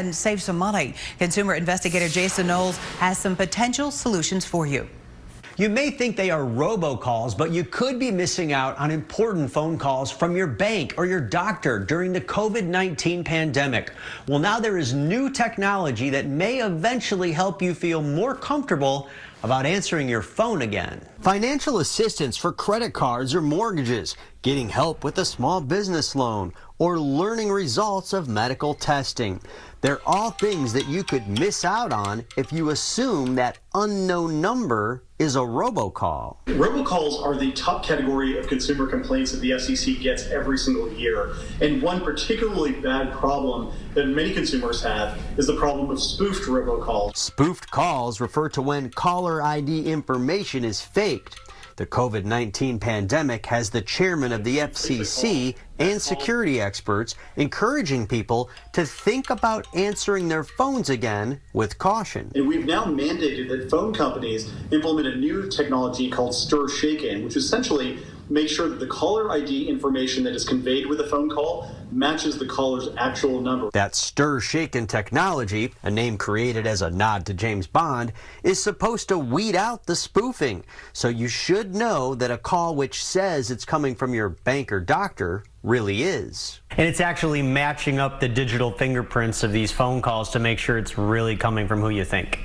And save some money. Consumer investigator Jason Knowles has some potential solutions for you. You may think they are robocalls, but you could be missing out on important phone calls from your bank or your doctor during the COVID-19 pandemic. Well, now there is new technology that may eventually help you feel more comfortable about answering your phone again. Financial assistance for credit cards or mortgages, getting help with a small business loan, or learning results of medical testing. They're all things that you could miss out on if you assume that unknown number is a robocall. Robocalls are the top category of consumer complaints that the FCC gets every single year. And one particularly bad problem that many consumers have is the problem of spoofed robocalls. Spoofed calls refer to when caller ID information is faked. The COVID-19 pandemic has the chairman of the FCC and security experts encouraging people to think about answering their phones again with caution. And we've now mandated that phone companies implement a new technology called stir shaken, which essentially makes sure that the caller ID information that is conveyed with a phone call matches the caller's actual number. That stir shaken technology, a name created as a nod to James Bond, is supposed to weed out the spoofing. So you should know that a call which says it's coming from your bank or doctor really is. And it's actually matching up the digital fingerprints of these phone calls to make sure it's really coming from who you think.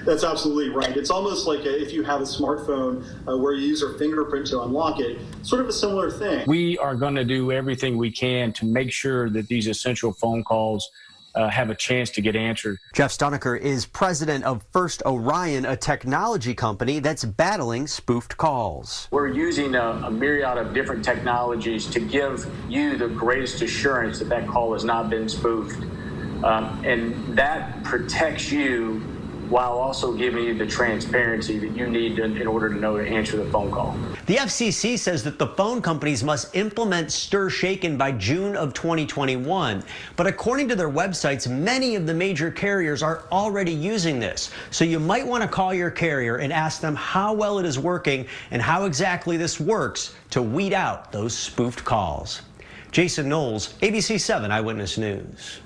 That's absolutely right. It's almost like if you have a smartphone where you use your fingerprint to unlock it, sort of a similar thing. We are going to do everything we can to make sure that these essential phone calls have a chance to get answered. Jeff Stonecker is president of First Orion, a technology company that's battling spoofed calls. We're using a myriad of different technologies to give you the greatest assurance that that call has not been spoofed. And that protects you while also giving you the transparency that you need in order to know to answer the phone call. The FCC says that the phone companies must implement stir shaken by June of 2021. But according to their websites, many of the major carriers are already using this. So you might want to call your carrier and ask them how well it is working and how exactly this works to weed out those spoofed calls. Jason Knowles, ABC 7 Eyewitness News.